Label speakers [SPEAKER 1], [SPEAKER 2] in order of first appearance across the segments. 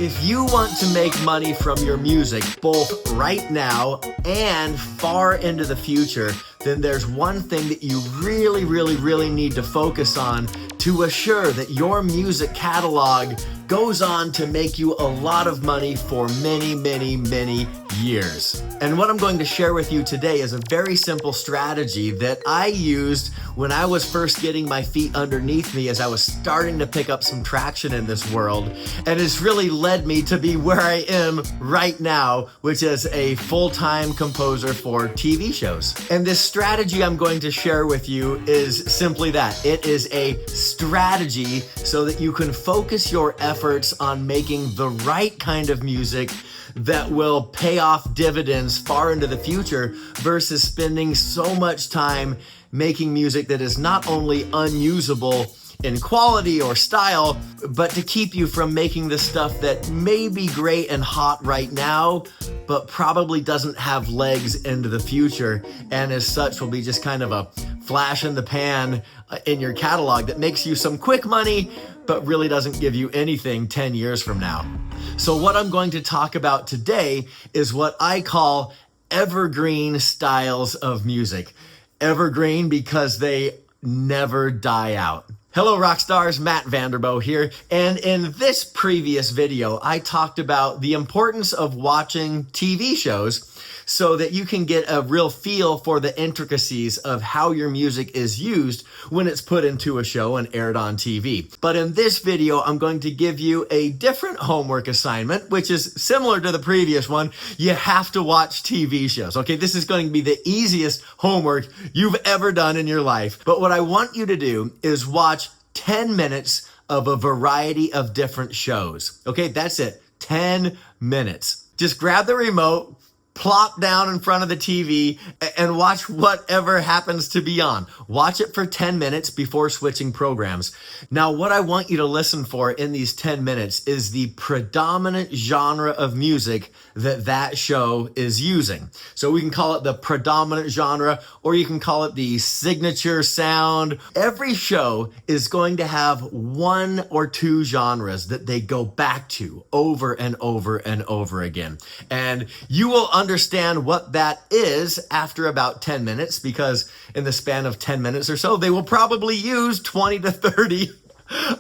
[SPEAKER 1] If you want to make money from your music, both right now and far into the future, then there's one thing that you really need to focus on to assure that your music catalog goes on to make you a lot of money for many years. And what I'm going to share with you today is a very simple strategy that I used when I was first getting my feet underneath me as I was starting to pick up some traction in this world. And it's really led me to be where I am right now, which is a full-time composer for TV shows. And this strategy I'm going to share with you is simply that. It is a strategy so that you can focus your efforts on making the right kind of music that will pay off dividends far into the future versus spending so much time making music that is not only unusable in quality or style, but to keep you from making the stuff that may be great and hot right now, but probably doesn't have legs into the future, and as such will be just kind of a flash in the pan in your catalog that makes you some quick money, but really doesn't give you anything 10 years from now. So what I'm going to talk about today is what I call evergreen styles of music. Evergreen because they never die out. Hello rock stars, Matt Vanderbo here, and in this previous video I talked about the importance of watching TV shows so that you can get a real feel for the intricacies of how your music is used when it's put into a show and aired on TV. But in this video, I'm going to give you a different homework assignment, which is similar to the previous one. You have to watch TV shows. Okay, this is going to be the easiest homework you've ever done in your life. But what I want you to do is watch 10 minutes of a variety of different shows. Okay, that's it. 10 minutes. Just grab the remote, plop down in front of the TV and watch whatever happens to be on. Watch it for 10 minutes before switching programs. Now, what I want you to listen for in these 10 minutes is the predominant genre of music that show is using. So we can call it the predominant genre, or you can call it the signature sound. Every show is going to have one or two genres that they go back to over and over and over again. And you will understand what that is after about 10 minutes, because in the span of 10 minutes or so, they will probably use 20 to 30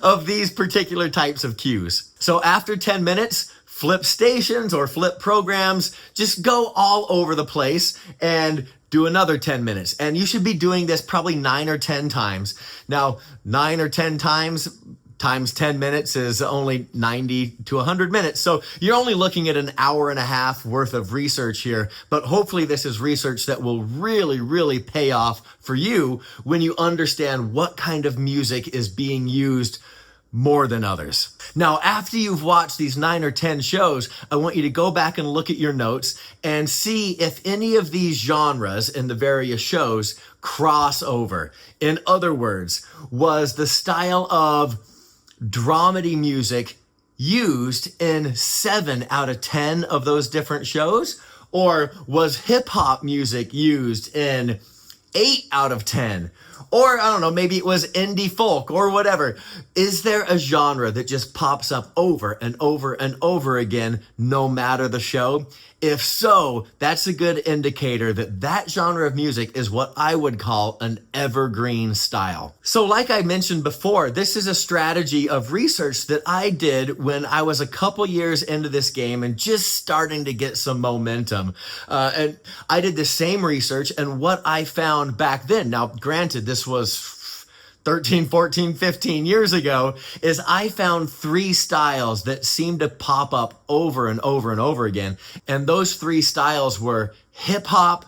[SPEAKER 1] of these particular types of cues. So after 10 minutes, flip stations or flip programs, just go all over the place and do another 10 minutes. And you should be doing this probably 9 or 10 times. Now, 9 or 10 times 10 minutes is only 90 to 100 minutes. So you're only looking at an hour and a half worth of research here, but hopefully this is research that will really pay off for you when you understand what kind of music is being used more than others. Now, after you've watched these 9 or 10 shows, I want you to go back and look at your notes and see if any of these genres in the various shows cross over. In other words, was the style of dramedy music used in 7 out of 10 of those different shows? Or was hip hop music used in 8 out of 10? Or I don't know, maybe it was indie folk or whatever. Is there a genre that just pops up over and over and over again, no matter the show? If so, that's a good indicator that that genre of music is what I would call an evergreen style. So like I mentioned before, this is a strategy of research that I did when I was a couple years into this game and just starting to get some momentum. And I did the same research, and what I found back then, now granted, this was 13, 14, 15 years ago, is I found 3 styles that seemed to pop up over and over and over again. And those 3 styles were hip hop,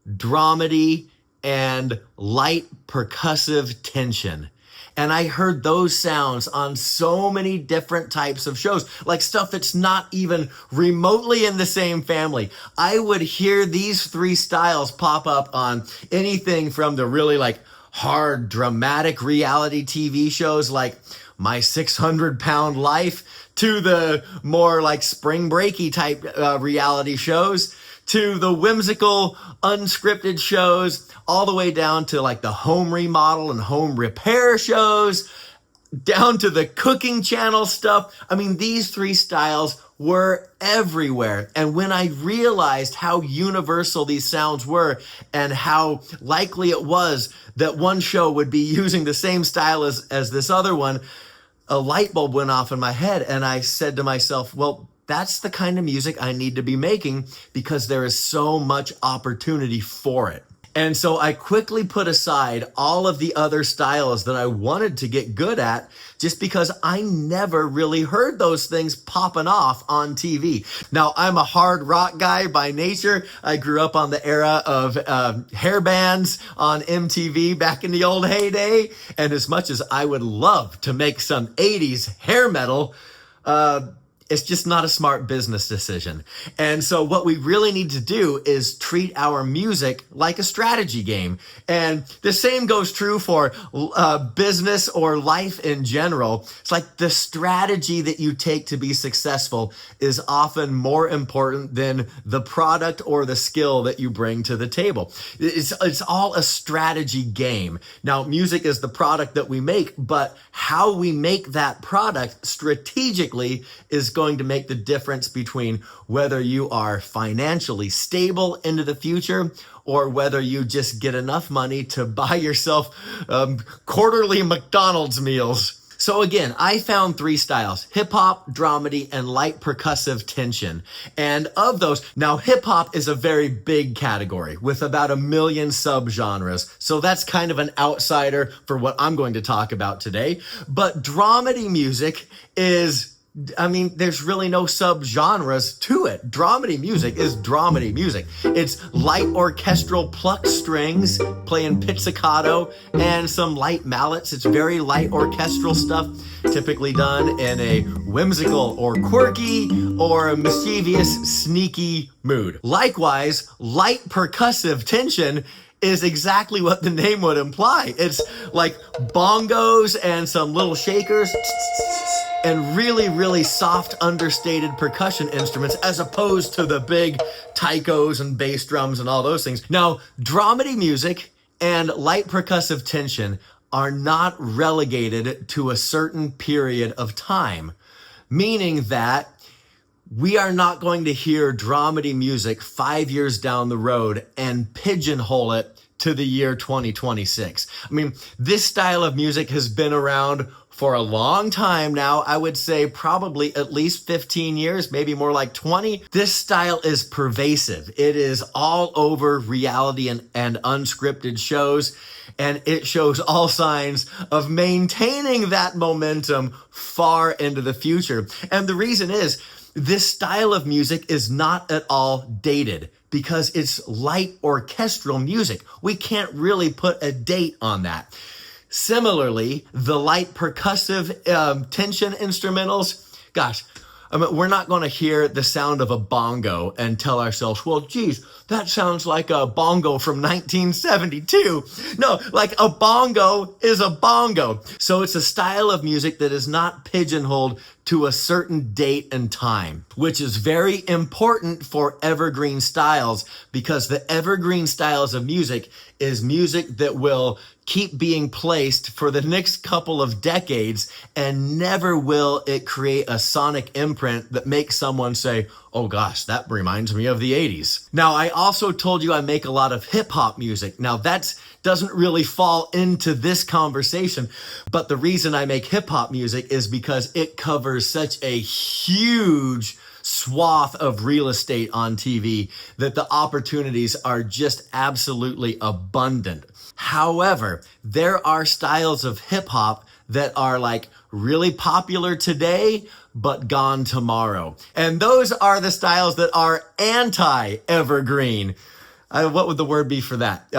[SPEAKER 1] dramedy, and light percussive tension. And I heard those sounds on so many different types of shows, like stuff that's not even remotely in the same family. I would hear these 3 styles pop up on anything from the really like hard, dramatic reality TV shows like My 600-Pound Life, to the more like spring breaky type reality shows, to the whimsical, unscripted shows, all the way down to like the home remodel and home repair shows. down to the cooking channel stuff. I mean, these three styles were everywhere. And when I realized how universal these sounds were and how likely it was that one show would be using the same style as this other one, a light bulb went off in my head. And I said to myself, well, that's the kind of music I need to be making because there is so much opportunity for it. And so I quickly put aside all of the other styles that I wanted to get good at just because I never really heard those things popping off on TV. Now, I'm a hard rock guy by nature. I grew up on the era of hair bands on MTV back in the old heyday. And as much as I would love to make some 80s hair metal, it's just not a smart business decision. And so what we really need to do is treat our music like a strategy game. And the same goes true for business or life in general. It's like the strategy that you take to be successful is often more important than the product or the skill that you bring to the table. It's all a strategy game. Now, music is the product that we make, but how we make that product strategically is going to make the difference between whether you are financially stable into the future or whether you just get enough money to buy yourself quarterly McDonald's meals. So again, I found three styles: hip hop, dramedy, and light percussive tension. And of those, now hip hop is a very big category with about 1 million subgenres. So that's kind of an outsider for what I'm going to talk about today. But dramedy music is, I mean, there's really no subgenres to it. Dramedy music is dramedy music. It's light orchestral plucked strings playing pizzicato and some light mallets. It's very light orchestral stuff, typically done in a whimsical or quirky or a mischievous, sneaky mood. Likewise, light percussive tension is exactly what the name would imply. It's like bongos and some little shakers and really, really soft, understated percussion instruments as opposed to the big taikos and bass drums and all those things. Now, dramedy music and light percussive tension are not relegated to a certain period of time, meaning that we are not going to hear dramedy music 5 years down the road and pigeonhole it to the year 2026. I mean, this style of music has been around for a long time now. I would say probably at least 15 years, maybe more like 20. This style is pervasive. It is all over reality and unscripted shows, and it shows all signs of maintaining that momentum far into the future. And the reason is, this style of music is not at all dated because it's light orchestral music. We can't really put a date on that. Similarly, the light percussive tension instrumentals, gosh, I mean, we're not going to hear the sound of a bongo and tell ourselves, well, geez, that sounds like a bongo from 1972. No, like a bongo is a bongo. So it's a style of music that is not pigeonholed to a certain date and time, which is very important for evergreen styles because the evergreen styles of music is music that will keep being placed for the next couple of decades, and never will it create a sonic imprint that makes someone say, oh gosh, that reminds me of the 80s. Now, I also told you I make a lot of hip hop music. Now, that doesn't really fall into this conversation, but the reason I make hip hop music is because it covers such a huge swath of real estate on TV that the opportunities are just absolutely abundant. However, there are styles of hip hop that are like really popular today, but gone tomorrow. And those are the styles that are anti-evergreen. What would the word be for that?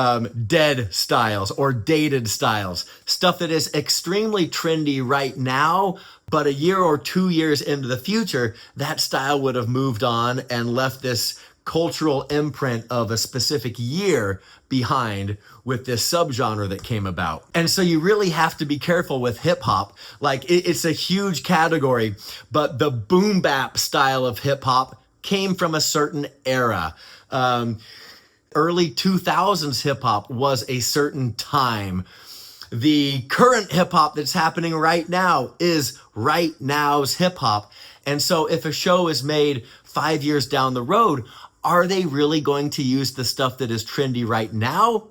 [SPEAKER 1] Dead styles or dated styles. Stuff that is extremely trendy right now, but a year or 2 years into the future, that style would have moved on and left this cultural imprint of a specific year behind with this subgenre that came about. And so you really have to be careful with hip hop. Like it's a huge category, but the boom bap style of hip hop came from a certain era. Early 2000s hip hop was a certain time. The current hip hop that's happening right now is right now's hip hop. And so if a show is made 5 years down the road, are they really going to use the stuff that is trendy right now?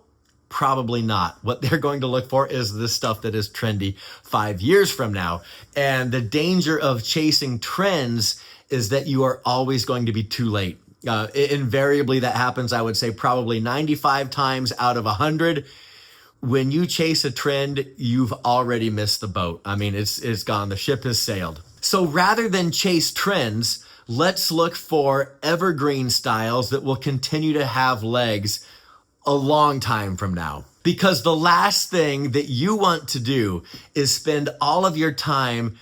[SPEAKER 1] Probably not. What they're going to look for is the stuff that is trendy 5 years from now. And the danger of chasing trends is that you are always going to be too late. Invariably, that happens, I would say, probably 95 times out of 100. When you chase a trend, you've already missed the boat. I mean, it's gone. The ship has sailed. So rather than chase trends, let's look for evergreen styles that will continue to have legs a long time from now. Because the last thing that you want to do is spend all of your time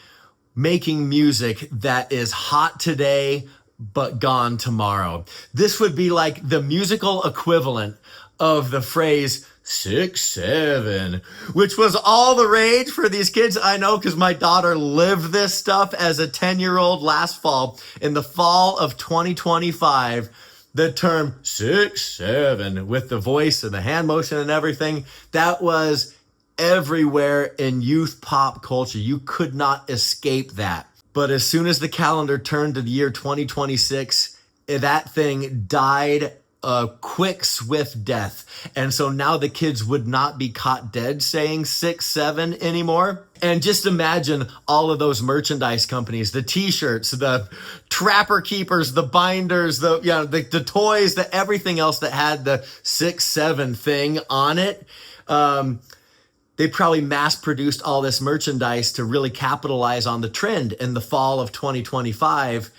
[SPEAKER 1] making music that is hot today, but gone tomorrow. This would be like the musical equivalent of the phrase 6'7", which was all the rage for these kids. I know, because my daughter lived this stuff as a 10-year-old last fall. In the fall of 2025, the term 6'7", with the voice and the hand motion and everything, that was everywhere in youth pop culture. You could not escape that. But as soon as the calendar turned to the year 2026, that thing died a quick, swift death. And so now the kids would not be caught dead saying 6'7" anymore. And just imagine all of those merchandise companies, the t-shirts, the trapper keepers, the binders, the toys, the everything else that had the 6'7" thing on it. They probably mass produced all this merchandise to really capitalize on the trend in the fall of 2025.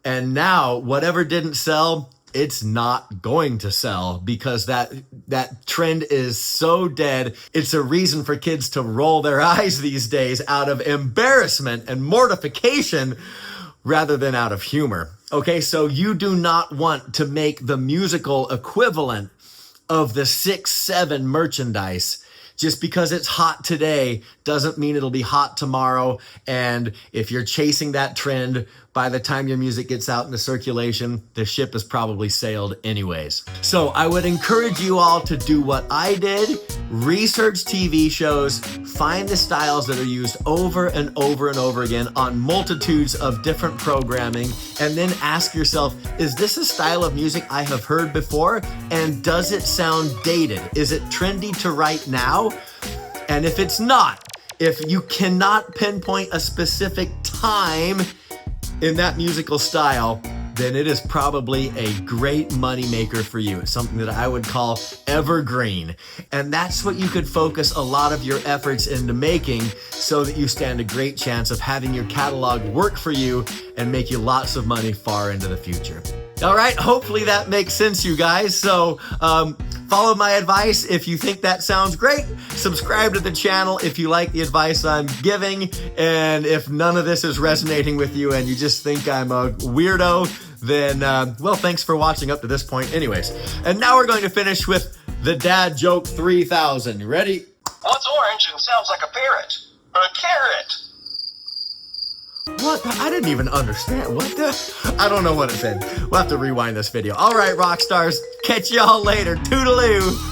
[SPEAKER 1] And now whatever didn't sell, it's not going to sell, because that trend is so dead. It's a reason for kids to roll their eyes these days out of embarrassment and mortification rather than out of humor. Okay, so you do not want to make the musical equivalent of the 6'7" merchandise. Just because it's hot today doesn't mean it'll be hot tomorrow. And if you're chasing that trend, by the time your music gets out into circulation, the ship has probably sailed anyways. So I would encourage you all to do what I did. Research TV shows, find the styles that are used over and over and over again on multitudes of different programming, and then ask yourself, is this a style of music I have heard before? And does it sound dated? Is it trendy to right now? And if it's not, if you cannot pinpoint a specific time in that musical style, then it is probably a great moneymaker for you. It's something that I would call evergreen. And that's what you could focus a lot of your efforts into making, so that you stand a great chance of having your catalog work for you and make you lots of money far into the future. All right, hopefully that makes sense, you guys. So follow my advice if you think that sounds great. Subscribe to the channel if you like the advice I'm giving. And if none of this is resonating with you and you just think I'm a weirdo, then, well, thanks for watching up to this point anyways. And now we're going to finish with the Dad Joke 3000. You ready?
[SPEAKER 2] What's orange and sounds like a parrot? A carrot.
[SPEAKER 1] What? I didn't even understand. What the? I don't know what it said. We'll have to rewind this video. All right, rock stars. Catch y'all later. Toodaloo.